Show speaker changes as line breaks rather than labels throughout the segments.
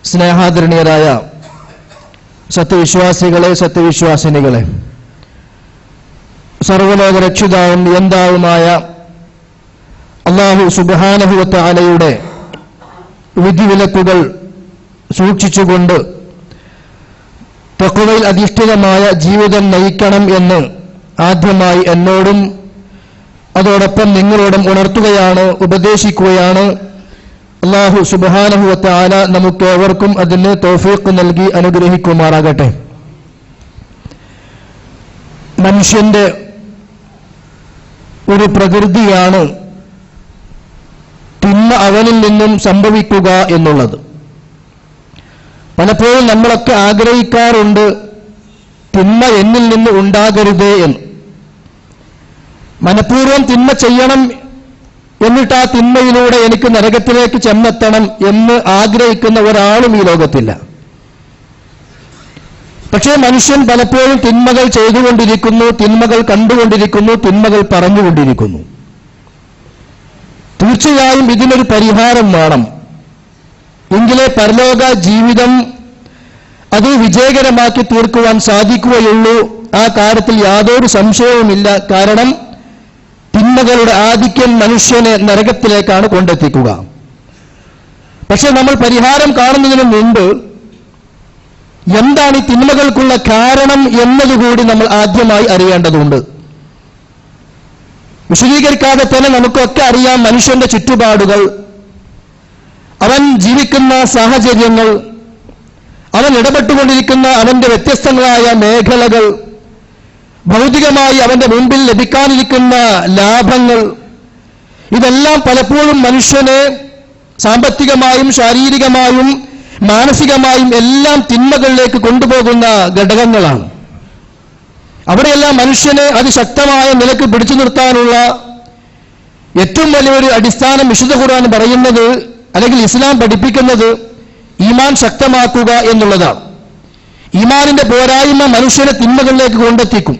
സ്നേഹാദരണീയരായ സത്യവിശ്വാസികളെ, സത്യവിശ്വാസിനികളെ, സർവ്വലോക രക്ഷിതാവും നിയന്താവുമായ അല്ലാഹു സുബ്ഹാനഹു വ തആലയുടെ വിധിവിലക്കുകൾ സൂക്ഷിച്ചുകൊണ്ട് തഖ്വയിൽ അധിഷ്ഠിതമായ ജീവിതം നയിക്കണം എന്ന് ആദ്യമായി എന്നോടും അതോടൊപ്പം നിങ്ങളോടും ഉണർത്തുകയാണ്, ഉപദേശിക്കുകയാണ്. അല്ലാഹു സുബ്ഹാനഹു വ തആല നമുക്കേവർക്കും അതിന് തൗഫീഖ് നൽകി അനുഗ്രഹിക്കുമാറാകട്ടെ. മനുഷ്യന്റെ ഒരു പ്രകൃതിയാണ് തിന്മ അവനിൽ നിന്നും സംഭവിക്കുക എന്നുള്ളത്. പലപ്പോഴും നമ്മളൊക്കെ ആഗ്രഹിക്കാറുണ്ട് തിന്മ എന്നിൽ നിന്ന് ഉണ്ടാകരുതേ എന്ന്. മനഃപൂർവ്വം തിന്മ ചെയ്യണം, എന്നിട്ട് ആ തിന്മയിലൂടെ എനിക്ക് നരകത്തിലേക്ക് ചെന്നെത്തണം എന്ന് ആഗ്രഹിക്കുന്ന ഒരാളും ഈ ലോകത്തില്ല. പക്ഷേ മനുഷ്യൻ പലപ്പോഴും തിന്മകൾ ചെയ്തുകൊണ്ടിരിക്കുന്നു, തിന്മകൾ കണ്ടുകൊണ്ടിരിക്കുന്നു, തിന്മകൾ പറഞ്ഞുകൊണ്ടിരിക്കുന്നു. തീർച്ചയായും ഇതിനൊരു പരിഹാരം വേണം. എങ്കിലേ പരലോക ജീവിതം അത് വിജയകരമാക്കി തീർക്കുവാൻ സാധിക്കുകയുള്ളൂ. ആ കാര്യത്തിൽ യാതൊരു സംശയവുമില്ല. കാരണം തിന്മകളുടെ ആധിക്യം മനുഷ്യനെ നരകത്തിലേക്കാണ് കൊണ്ടെത്തിക്കുക. പക്ഷെ നമ്മൾ പരിഹാരം കാണുന്നതിന് മുമ്പ് എന്താണ് ഈ തിന്മകൾക്കുള്ള കാരണം എന്നതുകൂടി നമ്മൾ ആദ്യമായി അറിയേണ്ടതുണ്ട്. വിശദീകരിക്കാതെ തന്നെ നമുക്കൊക്കെ അറിയാം മനുഷ്യന്റെ ചുറ്റുപാടുകൾ, അവൻ ജീവിക്കുന്ന സാഹചര്യങ്ങൾ, അവൻ ഇടപെട്ടുകൊണ്ടിരിക്കുന്ന അവന്റെ വ്യത്യസ്തങ്ങളായ മേഖലകൾ, ഭൗതികമായി അവന്റെ മുമ്പിൽ ലഭിക്കാനിരിക്കുന്ന ലാഭങ്ങൾ, ഇതെല്ലാം പലപ്പോഴും മനുഷ്യനെ സാമ്പത്തികമായും ശാരീരികമായും മാനസികമായും എല്ലാം തിന്മകളിലേക്ക് കൊണ്ടുപോകുന്ന ഘടകങ്ങളാണ്. അവിടെയെല്ലാം മനുഷ്യനെ അതിശക്തമായ നിലക്ക് പിടിച്ചു നിർത്താനുള്ള ഏറ്റവും വലിയൊരു അടിസ്ഥാനം വിശുദ്ധ ഖുർആൻ പറയുന്നത്, അല്ലെങ്കിൽ ഇസ്ലാം പഠിപ്പിക്കുന്നത്, ഈമാൻ ശക്തമാക്കുക എന്നുള്ളതാണ്. ഈമാനിന്റെ പോരായ്മ മനുഷ്യനെ തിന്മകളിലേക്ക് കൊണ്ടെത്തിക്കും.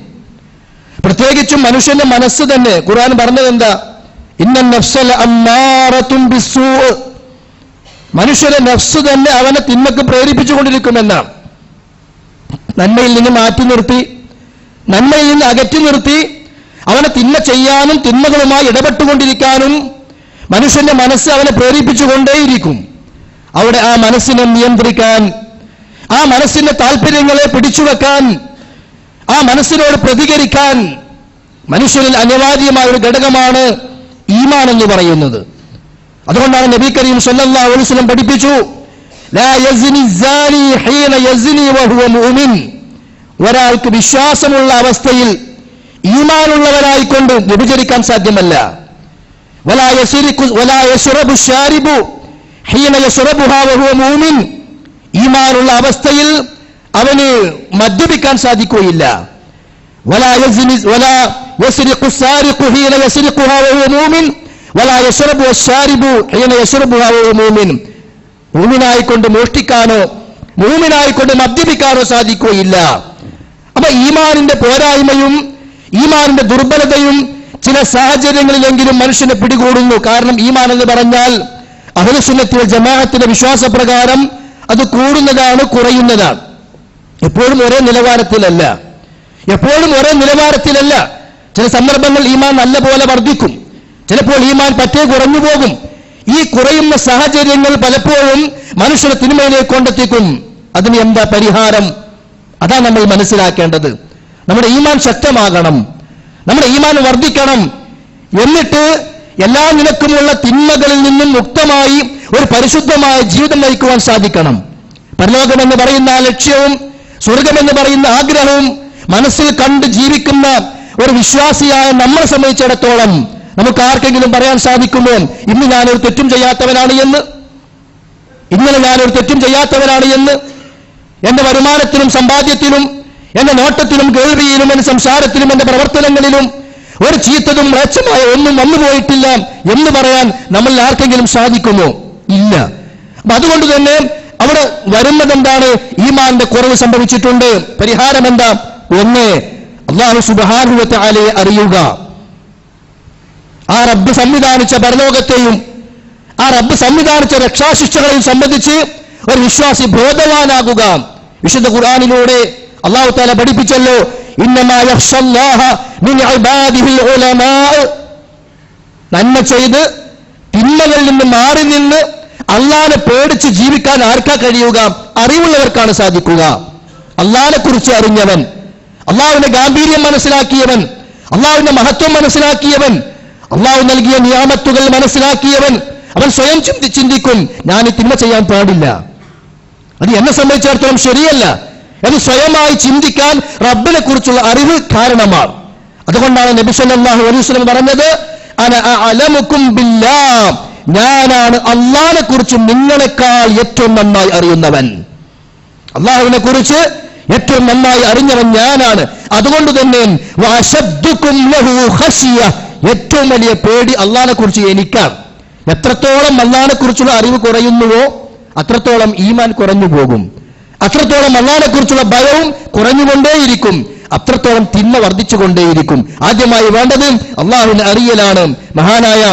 പ്രത്യേകിച്ചും മനുഷ്യന്റെ മനസ്സ് തന്നെ ഖുർആൻ പറഞ്ഞത് എന്താ? ഇന്ന നഫ്സല അമ്മാറത്തുൻ ബിസ്സൂ, മനുഷ്യന്റെ നഫ്സ് തന്നെ അവനെ തിന്മക്ക് പ്രേരിപ്പിച്ചുകൊണ്ടിരിക്കുമെന്നാണ്. നന്മയിൽ നിന്ന് മാറ്റി നിർത്തി, നന്മയിൽ നിന്ന് അകറ്റി നിർത്തി അവനെ തിന്മ ചെയ്യാനും തിന്മകളുമായി ഇടപെട്ടുകൊണ്ടിരിക്കാനും മനുഷ്യന്റെ മനസ്സ് അവനെ പ്രേരിപ്പിച്ചുകൊണ്ടേയിരിക്കും. അവിടെ ആ മനസ്സിനെ നിയന്ത്രിക്കാൻ, ആ മനസ്സിന്റെ താല്പര്യങ്ങളെ പിടിച്ചുവെക്കാൻ, ആ മനസ്സിനോട് പ്രതികരിക്കാൻ മനുഷ്യരിൽ അനിവാര്യമായ ഒരു ഘടകമാണ് ഈമാൻ എന്ന് പറയുന്നത്. അതുകൊണ്ടാണ് നബി കരീം സല്ലല്ലാഹു അലൈഹി വസല്ലം പഠിപ്പിച്ചു, ലാ യസ്നി സാനി ഹീന യസ്നി വഹുവ മുഅ്മിൻ, ഒരാൾക്ക് വിശ്വാസമുള്ള അവസ്ഥയിൽ ഈമാനുള്ളവരായിക്കൊണ്ട് വ്യഭിചരിക്കാൻ സാധ്യമല്ല. വലാ യശ്റബു ശാരിബു ഹീന യശ്റബുഹാ വഹുവ മുഅ്മിൻ, ഈമാനുള്ള അവസ്ഥയിൽ അവന് മദ്യപിക്കാൻ സാധിക്കുകയില്ല. വലാ യസ്രിഖു സാരിഖു ഹീന യസ്രിഖുഹാ വഹുവ മുഅ്മിൻ വലാ യശ്റബു അശ്ശാരിബു ഹീന യശ്റബുഹാ വഹുവ മുഅ്മിൻ, മുഅ്മിനായിക്കൊണ്ട് മോഷ്ടിക്കാനോ മുഅ്മിനായിക്കൊണ്ട് മദ്യപിക്കാനോ സാധിക്കുകയില്ല. അപ്പൊ ഈമാനിന്റെ പോരായ്മയും ഈമാനിന്റെ ദുർബലതയും ചില സാഹചര്യങ്ങളിലെങ്കിലും മനുഷ്യനെ പിടികൂടുന്നു. കാരണം ഈമാൻ എന്ന് പറഞ്ഞാൽ അഹ്ലുസുന്നത്തി വൽ ജമാഅത്തിന്റെ വിശ്വാസപ്രകാരം അത് കൂടുന്നതാണ്, കുറയുന്നതാണ്. എപ്പോഴും ഒരേ നിലവാരത്തിലല്ല, എപ്പോഴും ഒരേ നിലവാരത്തിലല്ല. ചില സന്ദർഭങ്ങൾ ഈമാൻ നല്ല പോലെ വർദ്ധിക്കും, ചിലപ്പോൾ ഈമാൻ പറ്റേ കുറഞ്ഞു പോകും. ഈ കുറയുന്ന സാഹചര്യങ്ങൾ പലപ്പോഴും മനുഷ്യനെ തിന്മയിലേക്ക് കൊണ്ടെത്തിക്കും. അതിന് എന്താ പരിഹാരം? അതാ നമ്മൾ മനസ്സിലാക്കേണ്ടത്. നമ്മുടെ ഈമാൻ ശക്തമാകണം, നമ്മുടെ ഈമാൻ വർദ്ധിക്കണം. എന്നിട്ട് എല്ലാ നിലക്കുമുള്ള തിന്മകളിൽ നിന്നും മുക്തമായി ഒരു പരിശുദ്ധമായ ജീവിതം നയിക്കുവാൻ സാധിക്കണം. പരലോകമെന്ന് പറയുന്ന ആ ലക്ഷ്യവും സ്വർഗമെന്ന് പറയുന്ന ആഗ്രഹവും മനസ്സിൽ കണ്ട് ജീവിക്കുന്ന ഒരു വിശ്വാസിയായ നമ്മളെ സംബന്ധിച്ചിടത്തോളം നമുക്ക് ആർക്കെങ്കിലും പറയാൻ സാധിക്കുമോ ഇന്ന് ഞാനൊരു തെറ്റും ചെയ്യാത്തവനാണ് എന്ന്, ഇന്നലെ ഞാനൊരു തെറ്റും ചെയ്യാത്തവനാണ് എന്ന്, എന്റെ വരുമാനത്തിലും സമ്പാദ്യത്തിലും എന്റെ നോട്ടത്തിലും കേൾവിയിലും എന്റെ സംസാരത്തിലും എന്റെ പ്രവർത്തനങ്ങളിലും ഒരു ചീത്തതും മ്ലേച്ഛമായ ഒന്നും വന്നുപോയിട്ടില്ല എന്ന് പറയാൻ നമ്മൾ ആർക്കെങ്കിലും സാധിക്കുമോ? ഇല്ല. അപ്പൊ അതുകൊണ്ട് തന്നെ അവിടെ വരുന്നത് എന്താണ്? ഈമാന്റെ കുറവ് സംഭവിച്ചിട്ടുണ്ട്. പരിഹാരം എന്താ? ഒന്ന്, അല്ലാഹു സുബ്ഹാനഹു വ തആലയെ അറിയുക. ആ റബ്ബ് സംവിധാനിച്ച പരലോകത്തെയും ആ റബ്ബ് സംവിധാനിച്ച രക്ഷാശിക്ഷകളെയും സംബന്ധിച്ച് ഒരു വിശ്വാസി ബോധവാനാകുക. വിശുദ്ധ ഖുർആനിലൂടെ അല്ലാഹു തആല പഠിപ്പിച്ചല്ലോ, ഇന്നമാ യഖ്ഷല്ലാഹ മിൻ ഇബാദിഹിൽ ഉലമാ. നന്മ ചെയ്ത് തിന്മകളിൽ നിന്ന് മാറി നിന്ന് അള്ളാഹനെ പേടിച്ച് ജീവിക്കാൻ ആർക്കാ കഴിയുക? അറിവുള്ളവർക്കാണ് സാധിക്കുക. അള്ളാഹനെ കുറിച്ച് അറിഞ്ഞവൻ, അള്ളാഹുവിന്റെ ഗാംഭീര്യം മനസ്സിലാക്കിയവൻ, അള്ളാഹുവിന്റെ മഹത്വം മനസ്സിലാക്കിയവൻ, അള്ളാഹു നൽകിയ നിയാമത്തുകൾ മനസ്സിലാക്കിയവൻ, അവൻ സ്വയം ചിന്തിക്കും, ഞാൻ ഈ തിന്മ ചെയ്യാൻ പാടില്ല, അത് എന്നെ സംബന്ധിച്ചിടത്തോളം ശരിയല്ല എന്ന് സ്വയമായി ചിന്തിക്കാൻ റബ്ബിനെ കുറിച്ചുള്ള അറിവ് കാരണമാണ്. അതുകൊണ്ടാണ് നബി സല്ലല്ലാഹു അലൈഹി വസല്ലം പറഞ്ഞത്, അന അഅലമുക്കും ബില്ലാഹ്, ഞാനാണ് അള്ളാഹിനെ കുറിച്ച് നിങ്ങളെക്കാൾ ഏറ്റവും നന്നായി അറിയുന്നവൻ. അള്ളാഹുവിനെ കുറിച്ച് ഏറ്റവും നന്നായി അറിഞ്ഞവൻ ഞാനാണ്. അതുകൊണ്ട് തന്നെ വഅശദ്ദുകും ലഹു ഖശിയ, ഏറ്റവും വലിയ പേടി അള്ളാഹിനെ കുറിച്ച് എനിക്കാണ്. എത്രത്തോളം അള്ളാഹിനെ കുറിച്ചുള്ള അറിവ് കുറയുന്നുവോ അത്രത്തോളം ഈമാൻ കുറഞ്ഞു പോകും, അത്രത്തോളം അള്ളാഹിനെ കുറിച്ചുള്ള ഭയവും കുറഞ്ഞുകൊണ്ടേയിരിക്കും, അത്രത്തോളം തിന്മ വർദ്ധിച്ചുകൊണ്ടേയിരിക്കും. ആദ്യമായി വേണ്ടത് അള്ളാഹുവിനെ അറിയലാണ്. മഹാനായ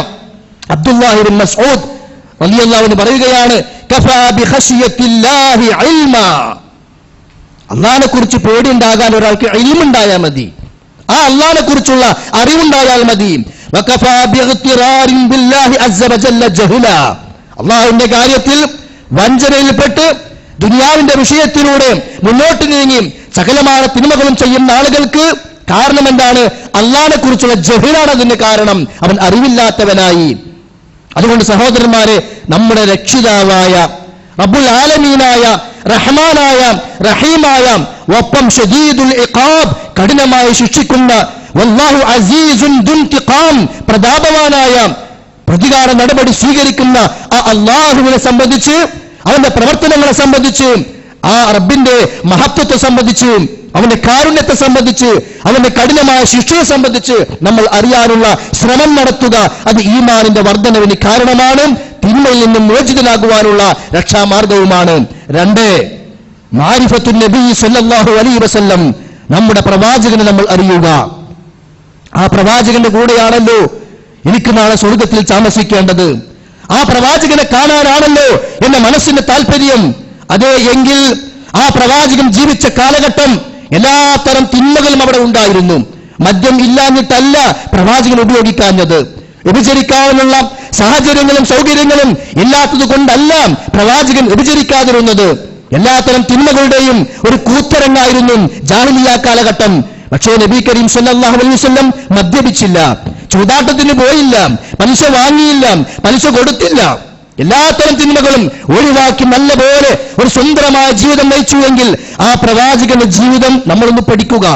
അബ്ദുല്ലാഹി ഇബ്നു മസ്ഊദ് റളിയല്ലാഹു അൻഹു പറയുകയാണ്, കഫാ ബിഖശിയത്തില്ലാഹി ഇൽമാ, അള്ളാഹിനെ കുറിച്ച് പേടിയുണ്ടാകാൻ ഒരാൾക്ക് ഇൽമുണ്ടായാൽ മതി, ആ അള്ളാഹിനെ കുറിച്ചുള്ള അറിവുണ്ടായാൽ മതി. വകഫാ ബിഗ്തിറാരിൻ ബില്ലാഹി അസ്സ വജല്ല ജഹ്ല, അള്ളാഹുവിന്റെ കാര്യത്തിൽ വഞ്ചനയിൽപ്പെട്ട് ദുനിയാവിന്റെ വിഷയത്തിലൂടെ മുന്നോട്ട് നീങ്ങി സകലമായ തിന്മകളും ചെയ്യുന്ന ആളുകൾക്ക് കാരണം എന്താണ്? അള്ളാഹിനെ കുറിച്ചുള്ള ജഹ്ലാണ് അതിന് കാരണം, അവൻ അറിവില്ലാത്തവനായി. അതുകൊണ്ട് സഹോദരന്മാരെ, നമ്മുടെ രക്ഷിതാവായ റബ്ബുൽ ആലമീനായ റഹ്മാനായ റഹീമായ ഒപ്പം ശദീദുൽ ഇഖാബ്, കഠിനമായി ശിക്ഷിക്കുന്ന, വല്ലാഹു അസീസുൻ ദുൻതിഖാം, പ്രതാപവാനായ പ്രതികാര നടപടി സ്വീകരിക്കുന്ന ആ അള്ളാഹുവിനെ സംബന്ധിച്ച്, അവന്റെ പ്രവർത്തനങ്ങളെ സംബന്ധിച്ച്, ആ റബ്ബിന്റെ മഹത്വത്തെ സംബന്ധിച്ച്, അവന്റെ കാരുണ്യത്തെ സംബന്ധിച്ച്, അവന്റെ കഠിനമായ ശിക്ഷയെ സംബന്ധിച്ച് നമ്മൾ അറിയാനുള്ള ശ്രമം നടത്തുക. അത് ഈമാനിന്റെ വർധനവിന് കാരണമാണ്, തിന്മയിൽ നിന്നും മോചിതനാകുവാനുള്ള രക്ഷാമാർഗവുമാണ്. 2, മാരിഫത്തുൻ നബി സല്ലല്ലാഹു അലൈഹി വസല്ലം, നമ്മുടെ പ്രവാചകനെ നമ്മൾ അറിയുക. ആ പ്രവാചകന്റെ കൂടെയാണല്ലോ എനിക്ക് നാളെ സ്വർഗത്തിൽ താമസിക്കേണ്ടത്, ആ പ്രവാചകനെ കാണാനാണല്ലോ എന്റെ മനസ്സിന്റെ താല്പര്യം. അതേ എങ്കിൽ ആ പ്രവാചകൻ ജീവിച്ച കാലഘട്ടം എല്ലാത്തരം തിന്മകളും അവിടെ ഉണ്ടായിരുന്നു. മദ്യം ഇല്ലാഞ്ഞിട്ടല്ല പ്രവാചകൻ ഉപയോഗിക്കാഞ്ഞത്, വ്യഭിചരിക്കാനുള്ള സാഹചര്യങ്ങളും സൗകര്യങ്ങളും ഇല്ലാത്തത് കൊണ്ടല്ല പ്രവാചകൻ വ്യഭിചരിക്കാതിരുന്നത്. എല്ലാത്തരം തിന്മകളുടെയും ഒരു കൂത്തരങ്ങായിരുന്നു ജാഹിലിയ്യ കാലഘട്ടം. പക്ഷേ നബി കരീം സല്ലല്ലാഹു അലൈഹി വസല്ലം മദ്യപിച്ചില്ല, ചൂതാട്ടത്തിന് പോയില്ല, പലിശ വാങ്ങിയില്ല, പലിശ കൊടുത്തില്ല. എല്ലാത്തരം തിന്മകളും ഒഴിവാക്കി നല്ലപോലെ ഒരു സുന്ദരമായ ജീവിതം നയിച്ചുവെങ്കിൽ ആ പ്രവാചകന്റെ ജീവിതം നമ്മളൊന്ന് പഠിക്കുക.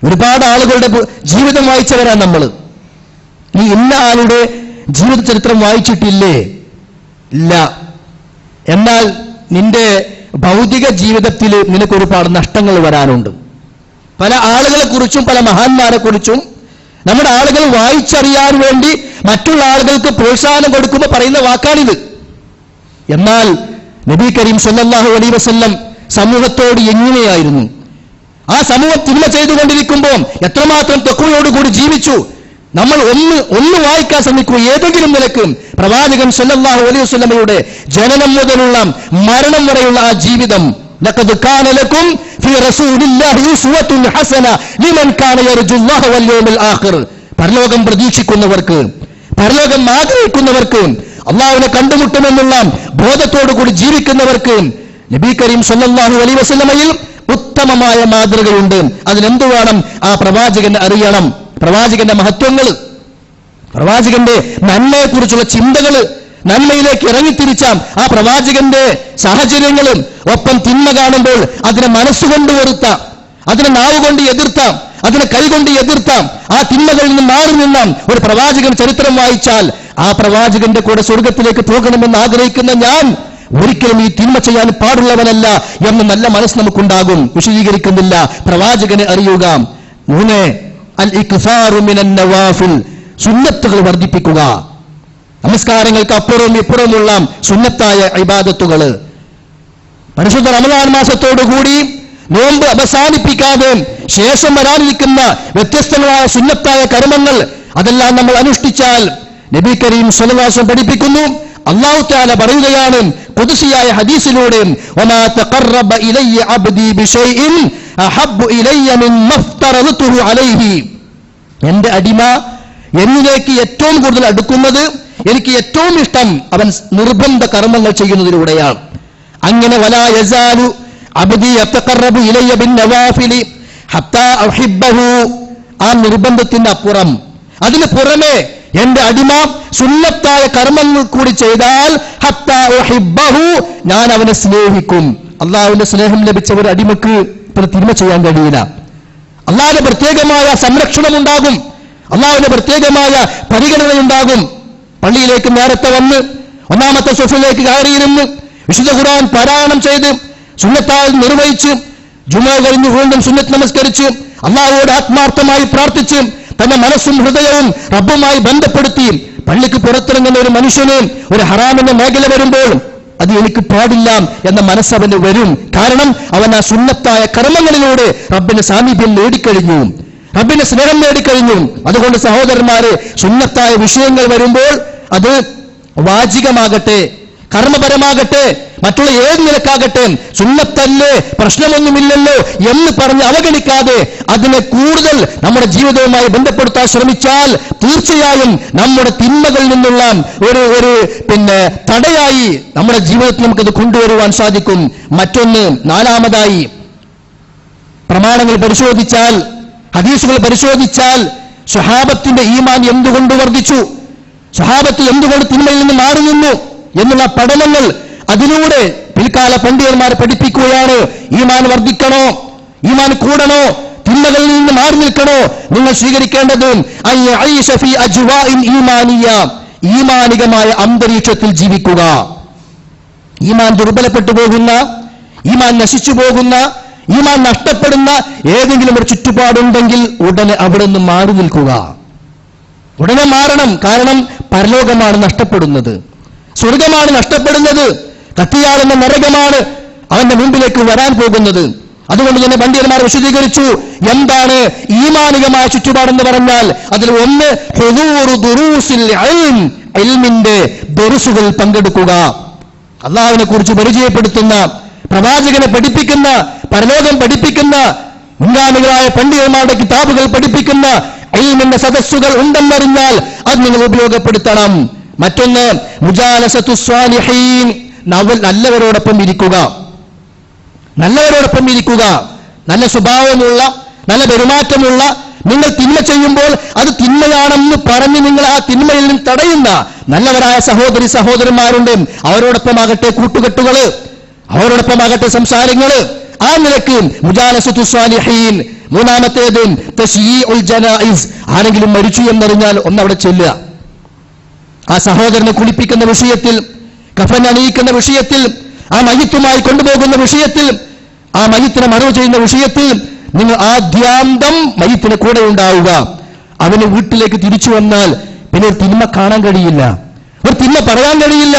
ഒരുപാട് ആളുകളുടെ ജീവിതം വായിച്ചവരാണ് നമ്മൾ. ഈ ഇന്ന ആളുടെ ജീവിത ചരിത്രം വായിച്ചിട്ടില്ലേ? ഇല്ല. എന്നാൽ നിന്റെ ഭൗതിക ജീവിതത്തിൽ നിനക്ക് ഒരുപാട് നഷ്ടങ്ങൾ വരാനുണ്ട്. പല ആളുകളെ കുറിച്ചും പല മഹാന്മാരെ കുറിച്ചും നമ്മുടെ ആളുകൾ വായിച്ചറിയാൻ വേണ്ടി മറ്റുള്ള ആളുകൾക്ക് പ്രോത്സാഹനം കൊടുക്കുമ്പോൾ പറയുന്ന വാക്കാണിത്. എന്നാൽ നബി കരീം സല്ലല്ലാഹു അലൈഹി വസല്ലം സമൂഹത്തോട് എങ്ങനെയായിരുന്നു? ആ സമൂഹം തിന്മ ചെയ്തുകൊണ്ടിരിക്കുമ്പോൾ എത്രമാത്രം തഖ്വയോടുകൂടി ജീവിച്ചു? നമ്മൾ ഒന്ന് വായിക്കാൻ ശ്രമിക്കൂ. ഏതെങ്കിലും നിലക്ക് പ്രവാചകൻ സല്ലല്ലാഹു അലൈഹി വസല്ലമയുടെ ജനനം മുതലുള്ള മരണം വരെയുള്ള ആ ജീവിതം, ലഖദ് കാന ലക്കും ഫീ റസൂലില്ലാഹി ഉസ്വത്തുൻ ഹസന ലിമൻ കാന യർജുല്ലാഹ വൽ യൗമൽ ആഖിർ, പരലോകം പ്രതീക്ഷിക്കുന്നവർക്ക്, പരലോകം ആഗ്രഹിക്കുന്നവർക്ക്, അള്ളാഹുവിനെ കണ്ടുമുട്ടുമെന്നുള്ള ബോധത്തോടു കൂടി ജീവിക്കുന്നവർക്ക് നബി കരീം സല്ലല്ലാഹു അലൈഹി വസല്ലമയിൽ ഉത്തമമായ മാതൃകയുണ്ട്. അതിനെന്തു വേണം? ആ പ്രവാചകനെ അറിയണം, പ്രവാചകന്റെ മഹത്വങ്ങൾ, പ്രവാചകന്റെ നന്മയെക്കുറിച്ചുള്ള ചിന്തകൾ, നന്മയിലേക്ക് ഇറങ്ങിത്തിരിച്ച ആ പ്രവാചകന്റെ സാഹചര്യങ്ങളും, ഒപ്പം തിന്മ കാണുമ്പോൾ അതിനെ മനസ്സുകൊണ്ട് വെറുത്താം, അതിനെ നാവുകൊണ്ട് എതിർത്താം, അതിനെ കൈകൊണ്ട് എതിർത്താം, ആ തിന്മകളിൽ നിന്ന് മാറി നിന്നാം ഒരു പ്രവാചകൻ ചരിത്രം വായിച്ചാൽ ആ പ്രവാചകന്റെ കൂടെ സ്വർഗത്തിലേക്ക് പോകണമെന്ന് ആഗ്രഹിക്കുന്ന ഞാൻ ഒരിക്കലും ഈ തിന്മ ചെയ്യാൻ പാടുള്ളവനല്ല എന്ന നല്ല മനസ്സ് നമുക്കുണ്ടാകും. വിശദീകരിക്കുന്നില്ല. പ്രവാചകനെ അറിയുക. 3, അൽ ഇക്സാറു മിനൻ നവാഫിൽ, സുന്നത്തുകൾ വർദ്ധിപ്പിക്കുക. നമസ്കാരങ്ങൾക്ക് അപ്പുറവും ഇപ്പുറമുള്ള സുന്നത്തായ ഇബാദത്തുകൾ. പരിശുദ്ധ റമദാൻ മാസത്തോടുകൂടി നോമ്പ് അവസാനിപ്പിക്കാതെ ശേഷം വരാനിരിക്കുന്ന വ്യത്യസ്തങ്ങളായ സുന്നത്തായ കർമ്മങ്ങൾ, അതെല്ലാം നമ്മൾ അനുഷ്ഠിച്ചാൽ നബി കരീം സ്വല്ലല്ലാഹു അലൈഹി വസല്ലം പഠിപ്പിക്കുന്നു, അല്ലാഹു തആല പറയുകയാണ് ഖുദ്സിയായ ഹദീസിലൂടെ, വമാ തഖറബ ഇലയ്യ അബ്ദി ബിശൈഇൻ അഹബ്ബു ഇലയ്യ മിമ്മ ഫ്തറദതുഹു അലൈഹി. എന്റെ അടിമ എന്നിലേക്ക് ഏറ്റവും കൂടുതൽ അടുക്കുന്നത്, എനിക്ക് ഏറ്റവും ഇഷ്ടം അവൻ നിർബന്ധ കർമ്മങ്ങൾ ചെയ്യുന്നതിലൂടെയാണ്. അങ്ങനെ വലാ യസാലു അബ്ദി യതഖറബു ഇലയ്യ ബിൻ നവാഫിലി ഹത്താ ഉഹിബ്ബഹു. ആ നിർബന്ധത്തിന്റെ അപ്പുറം, അതിന് പുറമെ എന്റെ അടിമ സുന്നത്തായ കർമ്മങ്ങൾ കൂടി ചെയ്താൽ ഹത്താ ഉഹിബ്ബഹു, ഞാൻ അവനെ സ്നേഹിക്കും. അള്ളാഹുവിന്റെ സ്നേഹം ലഭിച്ച ഒരു അടിമക്ക് ഇത്ര തിന്മ ചെയ്യാൻ കഴിയില്ല. അള്ളാഹുവിന്റെ പ്രത്യേകമായ സംരക്ഷണം ഉണ്ടാകും, അള്ളാഹുവിന്റെ പ്രത്യേകമായ പരിഗണനയുണ്ടാകും. പള്ളിയിലേക്ക് നേരത്തെ വന്ന് ഒന്നാമത്തെ സഫിലേക്ക് കയറിയിരുന്ന് വിശുദ്ധ ഖുർആൻ പാരായണം ചെയ്ത് സുന്നത്താൽ നിർവഹിച്ച് ജുമുഅ കഴിഞ്ഞ് വീണ്ടും സുന്നത്ത് നമസ്കരിച്ച് അള്ളാഹുവോട് ആത്മാർത്ഥമായി പ്രാർത്ഥിച്ച് തന്റെ മനസ്സും ഹൃദയവും റബ്ബുമായി ബന്ധപ്പെടുത്തി പള്ളിക്ക് പുറത്തിറങ്ങുന്ന ഒരു മനുഷ്യന് ഒരു ഹറാമിന്റെ മേഖല വരുമ്പോൾ അത് എനിക്ക് പാടില്ല എന്ന മനസ്സവന് വരും. കാരണം അവൻ ആ സുന്നത്തായ കർമ്മങ്ങളിലൂടെ റബ്ബിന്റെ സാമീപ്യം നേടിക്കഴിഞ്ഞു, റബ്ബിന്റെ സ്നേഹം നേടിക്കഴിഞ്ഞു. അതുകൊണ്ട് സഹോദരന്മാരെ, സുന്നത്തായ വിഷയങ്ങൾ വരുമ്പോൾ അത് വാചികമാകട്ടെ, കർമ്മപരമാകട്ടെ, മറ്റുള്ള ഏത് നിലക്കാകട്ടെ, സുന്നത്തല്ലേ പ്രശ്നമൊന്നുമില്ലല്ലോ എന്ന് പറഞ്ഞ് അവഗണിക്കാതെ അതിനെ കൂടുതൽ നമ്മുടെ ജീവിതവുമായി ബന്ധപ്പെടുത്താൻ ശ്രമിച്ചാൽ തീർച്ചയായും നമ്മുടെ തിന്മകളിൽ നിന്നുള്ള ഒരു തടയായി നമ്മുടെ ജീവിതത്തിൽ നമുക്കത് കൊണ്ടുവരുവാൻ സാധിക്കും. മറ്റൊന്ന്, നാലാമതായി, പ്രമാണങ്ങൾ പരിശോധിച്ചാൽ, ഹദീസുകൾ പരിശോധിച്ചാൽ സ്വഹാബത്തിന്റെ ഈമാൻ എന്തുകൊണ്ട് വർദ്ധിച്ചു, സ്വഹാബത്ത് എന്തുകൊണ്ട് തിന്മയിൽ നിന്ന് മാറി നിന്നു എന്നുള്ള പഠനങ്ങൾ, അതിലൂടെ പിൽക്കാല പണ്ഡിതന്മാർ പഠിപ്പിക്കുകയാണ്. ഈമാൻ വർദ്ധിക്കണോ, ഈമാൻ കൂടണോ, തിന്മകളിൽ നിന്ന് മാറി നിൽക്കണോ, നിങ്ങൾ സ്വീകരിക്കേണ്ടത് ഈമാനികമായ അന്തരീക്ഷത്തിൽ ജീവിക്കുക. ഈമാൻ ദുർബലപ്പെട്ടു പോകുന്ന, ഈമാൻ നശിച്ചു പോകുന്ന, ഈമാൻ നഷ്ടപ്പെടുന്ന ഏതെങ്കിലും ഒരു ചുറ്റുപാടുണ്ടെങ്കിൽ ഉടനെ അവിടെ നിന്ന് മാറി നിൽക്കുക, ഉടനെ മാറണം. കാരണം പരലോകമാണ് നഷ്ടപ്പെടുന്നത്, സ്വർഗമാണ് നഷ്ടപ്പെടുന്നത്, കത്തിയാളുന്ന നരകമാണ് അവന്റെ മുമ്പിലേക്ക് വരാൻ പോകുന്നത്. അതുകൊണ്ട് തന്നെ പണ്ഡിതന്മാർ വിശദീകരിച്ചു എന്താണ് ഈമാനികമായ ചുറ്റുപാടെന്ന് പറഞ്ഞാൽ. അതിൽ ഒന്ന്, ഇൽമിന്റെ ദുറൂസുകൾ പങ്കെടുക്കുക, അള്ളാഹുവിനെ കുറിച്ച് പരിചയപ്പെടുത്തുന്ന, പ്രവാചകനെ പഠിപ്പിക്കുന്ന, പരലോകം പഠിപ്പിക്കുന്ന, മുൻഗാമികളായ പണ്ഡിതന്മാരുടെ കിതാബുകൾ പഠിപ്പിക്കുന്ന ഇൽമിന്റെ സദസ്സുകൾ ഉണ്ടെന്നറിഞ്ഞാൽ അത് നിങ്ങൾ ഉപയോഗപ്പെടുത്തണം. മറ്റൊന്ന്, മുജാലസത്തു സ്വാലിഹീൻ, നല്ലവരോടൊപ്പം ഇരിക്കുക, നല്ലവരോടൊപ്പം ഇരിക്കുക. നല്ല സ്വഭാവമുള്ള, നല്ല പെരുമാറ്റമുള്ള, നിങ്ങൾ തിന്മ ചെയ്യുമ്പോൾ അത് തിന്മയാണെന്ന് പറഞ്ഞ് നിങ്ങൾ ആ തിന്മയിൽ നിന്ന് തടയുന്ന നല്ലവരായ സഹോദരി സഹോദരന്മാരുണ്ട്. അവരോടൊപ്പമാകട്ടെ കൂട്ടുകെട്ടുകള്, അവരോടൊപ്പമാകട്ടെ സംസാരങ്ങള്. ആ നിലക്ക് മുജാലസത്തു സ്വാലിഹീൻ. മൂന്നാമത്തേത്, തശ്യീഉൽ ജനായിസ്, ആരെങ്കിലും മരിച്ചു എന്നറിഞ്ഞാൽ ഒന്നവിടെ ചെല്ലുക. ആ സഹോദരനെ കുളിപ്പിക്കുന്ന വിഷയത്തിൽ, കഫൻ അണിയിക്കുന്ന വിഷയത്തിൽ, ആ മയ്യിത്തുമായി കൊണ്ടുപോകുന്ന വിഷയത്തിൽ, ആ മയ്യിത്തിനെ മറവ് ചെയ്യുന്ന വിഷയത്തിൽ നിങ്ങൾ ആദ്യാന്തം മയ്യിത്തിന് കൂടെ ഉണ്ടാവുക. അവന് വീട്ടിലേക്ക് തിരിച്ചു വന്നാൽ പിന്നെ ഒരു തിന്മ കാണാൻ കഴിയില്ല, ഒരു തിന്മ പറയാൻ കഴിയില്ല.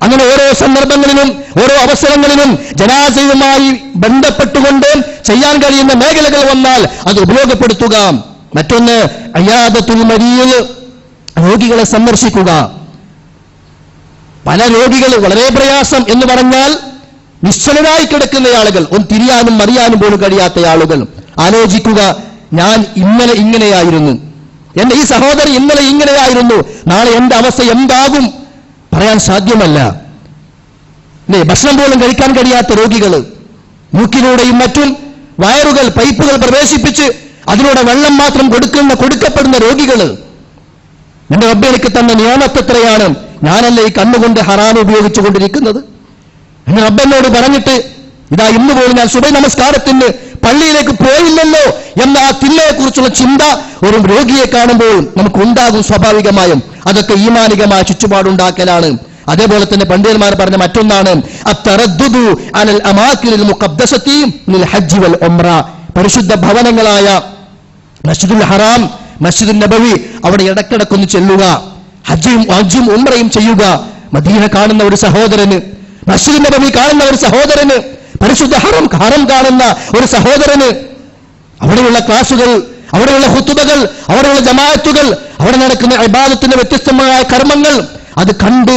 അങ്ങനെ ഓരോ സന്ദർഭങ്ങളിലും ഓരോ അവസരങ്ങളിലും ജനാസയുമായി ബന്ധപ്പെട്ടുകൊണ്ട് ചെയ്യാൻ കഴിയുന്ന മേഖലകൾ വന്നാൽ അത് ഉപയോഗപ്പെടുത്തുക. മറ്റൊന്ന്, അയാദത്തുൽ മരീദ്, രോഗികളെ സന്ദർശിക്കുക. പല രോഗികൾ വളരെ പ്രയാസം എന്ന് പറഞ്ഞാൽ നിശ്ചലരായി കിടക്കുന്ന ആളുകൾ, ഒന്ന് തിരിയാനും മറിയാനും പോലും കഴിയാത്ത ആളുകൾ. ആലോചിക്കുക, ഞാൻ ഇന്നലെ ഇങ്ങനെയായിരുന്നു, എന്റെ ഈ സഹോദരി ഇന്നലെ ഇങ്ങനെയായിരുന്നു, നാളെ എന്റെ അവസ്ഥ എന്താകും പറയാൻ സാധ്യമല്ല. ഭക്ഷണം പോലും കഴിക്കാൻ കഴിയാത്ത രോഗികൾ, മൂക്കിലൂടെയും മറ്റും വയറുകൾ, പൈപ്പുകൾ പ്രവേശിപ്പിച്ച് അതിലൂടെ വെള്ളം മാത്രം കൊടുക്കപ്പെടുന്ന രോഗികൾ. എന്റെ റബ്ബ് എനിക്ക് തന്ന നിയമത്ത് എത്രയാണ്, ഞാനല്ലേ ഈ കണ്ണുകൊണ്ട് ഹറാം ഉപയോഗിച്ചുകൊണ്ടിരിക്കുന്നത്. എന്റെ റബ്ബനോട് പറഞ്ഞിട്ട് ഇതാ ഇന്ന് പോലും ഞാൻ സുബഹി നമസ്കാരത്തിന് പള്ളിയിലേക്ക് പോയില്ലല്ലോ എന്ന ആ തിന്മയെക്കുറിച്ചുള്ള ചിന്ത ഒരു രോഗിയെ കാണുമ്പോൾ നമുക്ക് ഉണ്ടാകും സ്വാഭാവികമായും. അതൊക്കെ ഈമാനികമായ ചുറ്റുപാടുണ്ടാക്കലാണ്. അതേപോലെ തന്നെ പണ്ഡിതന്മാർ പറഞ്ഞ മറ്റൊന്നാണ് അത്തറദ്ദുദു അലൽ അമാകിനിൽ മുഖദ്ദസതി മിനൽ ഹജ്ജ് വൽ ഉംറ. പരിശുദ്ധ ഭവനങ്ങളായ മസ്ജിദുൽ ഹറാം, മസ്ജിദുൻ നബവി, അവിടെ ഇടക്കിടക്കൊന്ന് ചെല്ലുക, ഹജ്ജും ഉംറയും ചെയ്യുക. മദീന കാണുന്ന ഒരു സഹോദരന്, മസ്ജിദുൻ നബവി കാണുന്ന ഒരു സഹോദരന്, പരിശുദ്ധ ഹറം കാണുന്ന ഒരു സഹോദരന് അവിടെയുള്ള ക്ലാസുകൾ, അവിടെയുള്ള ഖുതുബകൾ, അവിടെയുള്ള ജമാഅത്തുകൾ, അവിടെ നടക്കുന്ന ഇബാദത്തിന്റെ വ്യത്യസ്തമായ കർമ്മങ്ങൾ, അത് കണ്ട്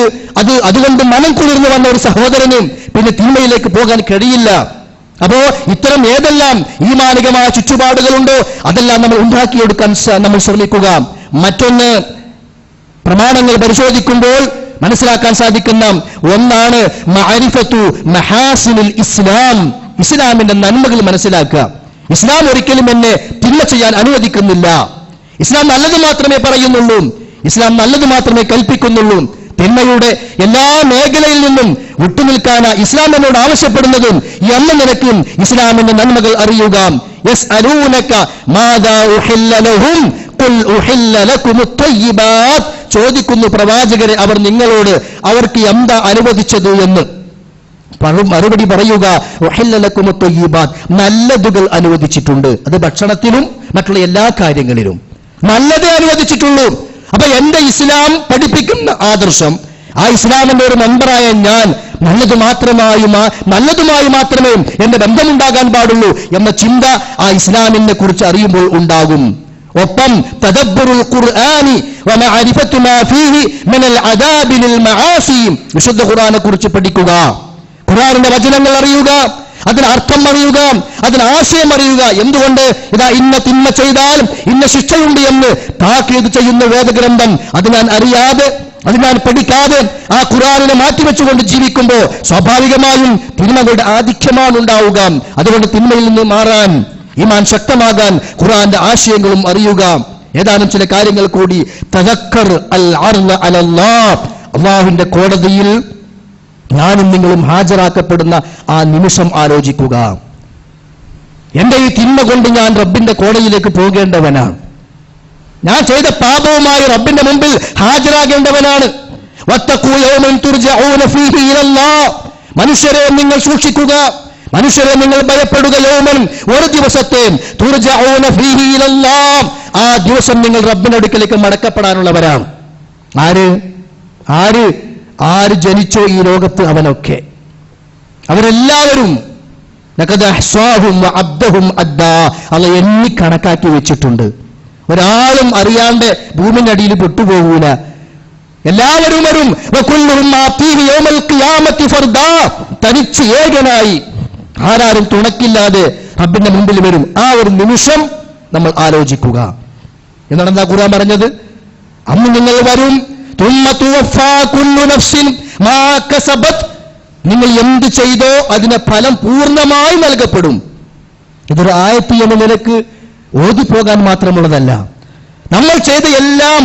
അതുകൊണ്ട് മനം കുളിർന്നു വന്ന ഒരു സഹോദരനും പിന്നെ തിന്മയിലേക്ക് പോകാൻ കഴിയില്ല. അപ്പോ ഇത്തരം ഏതെല്ലാം ഈമാനികമായ ചുറ്റുപാടുകളുണ്ടോ അതെല്ലാം നമ്മൾ ഉണ്ടാക്കിയെടുക്കാൻ നമ്മൾ ശ്രമിക്കുക. മറ്റൊന്ന്, പ്രമാണങ്ങൾ പരിശോധിക്കുമ്പോൾ മനസ്സിലാക്കാൻ സാധിക്കുന്ന ഒന്നാണ് മഅരിഫത്തു മഹാസിനുൽ ഇസ്ലാം. ഇസ്ലാമിന്റെ നന്മകൾ മനസ്സിലാക്കുക. ഇസ്ലാം ഒരിക്കലും എന്നെ തിന്മ ചെയ്യാൻ അനുവദിക്കുന്നില്ല. ഇസ്ലാം നല്ലത് മാത്രമേ പറയുന്നുള്ളൂ, ഇസ്ലാം നല്ലത് മാത്രമേ കൽപ്പിക്കുന്നുള്ളൂ. തിന്മയുടെ എല്ലാ മേഖലയിൽ നിന്നും വിട്ടുനിൽക്കാനാ ഇസ്ലാം എന്നോട് ആവശ്യപ്പെടുന്നതും എന്ന നിലയ്ക്കും ഇസ്ലാമിന്റെ നന്മകൾ അറിയുക. യസ്അലൂനക മാദാ ഉഹില്ല ലഹും ഖുൽ ഉഹില്ല ലകുമുത് തയ്യിബാത്ത്. ചോദിക്കുന്നു പ്രവാചകരെ അവർ നിങ്ങളോട് അവർക്ക് എന്താ അനുവദിച്ചത് എന്ന്. മറുപടി പറയുക ഉഹില്ല ലകുമുത് തയ്യിബാത്ത്, നല്ലതുകൾ അനുവദിച്ചിട്ടുണ്ട്. അത് ഭക്ഷണത്തിലും മറ്റുള്ള എല്ലാ കാര്യങ്ങളിലും നല്ലതേ അനുവദിച്ചിട്ടുള്ളൂ. അപ്പൊ എന്റെ ഇസ്ലാം പഠിപ്പിക്കുന്ന ആദർശം, ആ ഇസ്ലാമിന്റെ ഒരു മെമ്പറായ ഞാൻ നല്ലതുമായി മാത്രമേ എന്റെ ബന്ധമുണ്ടാകാൻ പാടുള്ളൂ എന്ന ചിന്ത ആ ഇസ്ലാമിനെ കുറിച്ച് അറിയുമ്പോൾ ഉണ്ടാകും. ഒപ്പം തദബ്ബുറുൽ ഖുർആനി വമഅരിഫത്തു മാ ഫീഹി മിനൽ അദാബി ലിൽ മആസി, വിശുദ്ധ ഖുർആനെ കുറിച്ച് പഠിക്കുക, ഖുർആനിന്റെ വചനങ്ങൾ അറിയുക, അതിന് അർത്ഥം അറിയുക, അതിന് ആശയം അറിയുക. എന്തുകൊണ്ട്? ഇതാ ഇന്ന തിന്മ ചെയ്താൽ ഇന്ന ശിക്ഷയുണ്ട് എന്ന് താക്കീത് ചെയ്യുന്ന വേദഗ്രന്ഥം അത് ഞാൻ അറിയാതെ, അത് ഞാൻ പഠിക്കാതെ ആ ഖുർആനിനെ മാറ്റിവെച്ചുകൊണ്ട് ജീവിക്കുമ്പോൾ സ്വാഭാവികമായും തിന്മകളുടെ ആധിക്യമാണ് ഉണ്ടാവുക. അതുകൊണ്ട് തിന്മയിൽ നിന്ന് മാറാൻ, ഈമാൻ ശക്തമാകാൻ ഖുർആന്റെ ആശയങ്ങളും അറിയുക. ഏതാനും ചില കാര്യങ്ങൾ കൂടി. തദക്കർ അൽ അർള അലല്ലാഹ്, അല്ലാഹുവിന്റെ കോടതിയിൽ ഞാനും നിങ്ങളും ഹാജരാക്കപ്പെടുന്ന ആ നിമിഷം ആലോചിക്കുക. എന്റെ ഈ തിന്മ കൊണ്ട് ഞാൻ റബ്ബിന്റെ കോടതിയിലേക്ക് പോകേണ്ടവനാണ്. ഞാൻ ചെയ്ത പാപവുമായി റബ്ബിന്റെ മുമ്പിൽ ഹാജരാകേണ്ടവനാണ്. വത്തഖൂ യൗമൻ തുർജഊന ഫീഹി ഇലല്ലാഹ്, മനുഷ്യരെ നിങ്ങൾ സൂക്ഷിക്കുക, മനുഷ്യരെ നിങ്ങൾ ഭയപ്പെടുക. യൗമൻ, ഒരു ദിവസത്തെ, തുർജഊന ഫീഹി ഇലല്ലാഹ്, ആ ദിവസം നിങ്ങൾ റബ്ബിന്റെ അടുക്കലേക്ക് മടക്കപ്പെടാനുള്ളവരാണ്. ആര് ജനിച്ചോ ഈ ലോകത്ത് അവനൊക്കെ, അവരെല്ലാവരും അള്ള എണ്ണി കണക്കാക്കി വെച്ചിട്ടുണ്ട്. ഒരാളും അറിയാണ്ട് ഭൂമിന്റെ അടിയിൽ പെട്ടുപോകൂല. എല്ലാവരും വരും. തനിച്ച് ഏകനായി, ആരാരും തുണക്കില്ലാതെ റബ്ബിന്റെ മുമ്പിൽ വരും. ആ ഒരു നിമിഷം നമ്മൾ ആലോചിക്കുക. എന്നാണ് എന്താ ഖുർആൻ പറഞ്ഞത്? അന്ന് നിങ്ങൾ വരും, നിങ്ങൾ എന്ത് ചെയ്തോ അതിന്റെ ഫലം പൂർണ്ണമായി നൽകപ്പെടും. ഇതൊരു ആയത്ത് എന്ന നിലക്ക് ഓതിപ്പോകാൻ മാത്രമുള്ളതല്ല. നമ്മൾ ചെയ്ത എല്ലാം